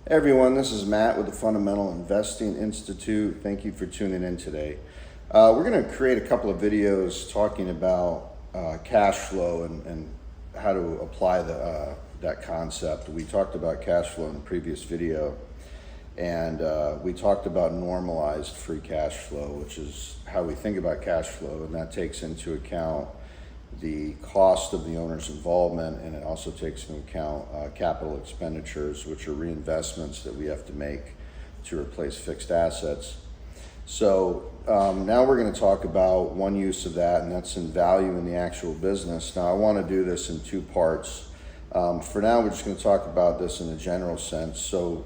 Hey everyone, this is Matt with the Fundamental Investing Institute. Thank you for tuning in today. We're going to create a couple of videos talking about cash flow and how to apply that concept. We talked about cash flow in the previous video, and we talked about normalized free cash flow, which is how we think about cash flow, and that takes into account the cost of the owner's involvement, and it also takes into account capital expenditures, which are reinvestments that we have to make to replace fixed assets. So now we're going to talk about one use of that, and that's in value in the actual business. Now I want to do this in two parts. For now, we're just going to talk about this in a general sense. So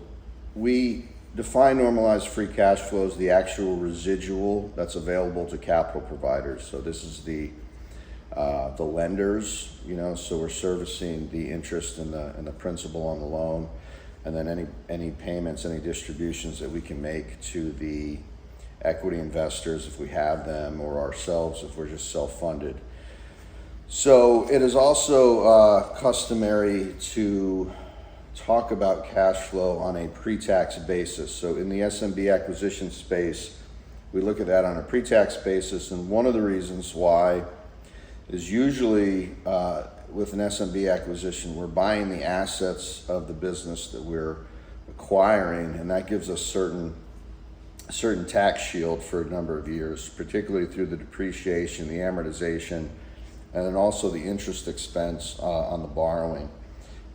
we define normalized free cash flow as the actual residual that's available to capital providers. So this is the lenders, so we're servicing the interest and the principal on the loan, and then any payments, any distributions that we can make to the equity investors if we have them, or ourselves if we're just self-funded. So it is also customary to talk about cash flow on a pre-tax basis. So in the SMB acquisition space, we look at that on a pre-tax basis, and one of the reasons why is usually with an SMB acquisition, we're buying the assets of the business that we're acquiring, and that gives us certain tax shield for a number of years, particularly through the depreciation, the amortization, and then also the interest expense on the borrowing.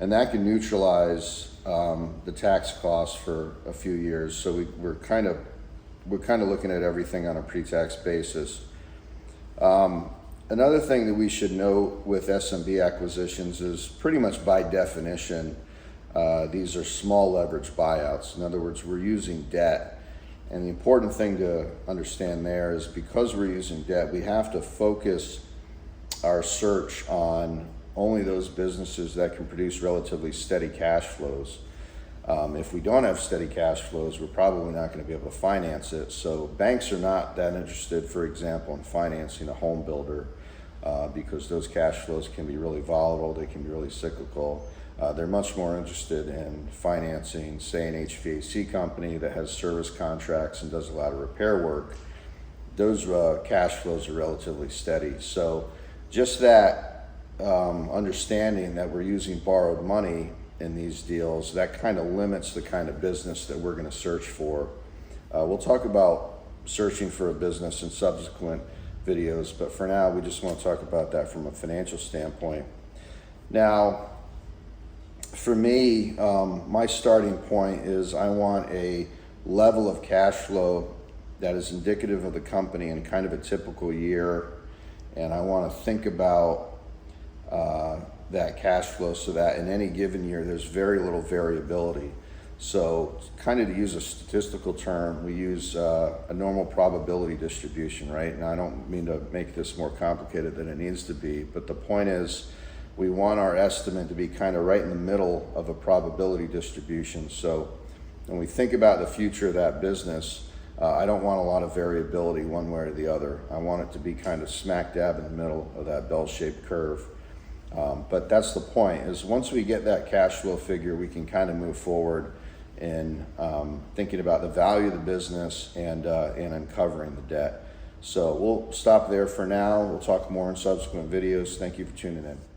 And that can neutralize the tax costs for a few years. So we're kind of looking at everything on a pre-tax basis. Another thing that we should note with SMB acquisitions is pretty much by definition, these are small leverage buyouts. In other words, we're using debt. And the important thing to understand there is because we're using debt, we have to focus our search on only those businesses that can produce relatively steady cash flows. If we don't have steady cash flows, we're probably not going to be able to finance it. So banks are not that interested, for example, in financing a home builder because those cash flows can be really volatile, they can be really cyclical. They're much more interested in financing, say, an HVAC company that has service contracts and does a lot of repair work. Those cash flows are relatively steady. So just that understanding that we're using borrowed money in these deals, that kind of limits the kind of business that we're going to search for. We'll talk about searching for a business in subsequent videos, but for now we just want to talk about that from a financial standpoint. Now, for me, my starting point is I want a level of cash flow that is indicative of the company in kind of a typical year, and I want to think about that cash flow so that in any given year there's very little variability. So kind of to use a statistical term, we use a normal probability distribution, right? Now I don't mean to make this more complicated than it needs to be, but the point is we want our estimate to be kind of right in the middle of a probability distribution. So when we think about the future of that business, I don't want a lot of variability one way or the other. I want it to be kind of smack dab in the middle of that bell-shaped curve. But that's the point, is once we get that cash flow figure, we can kind of move forward in thinking about the value of the business and uncovering the debt. So we'll stop there for now. We'll talk more in subsequent videos. Thank you for tuning in.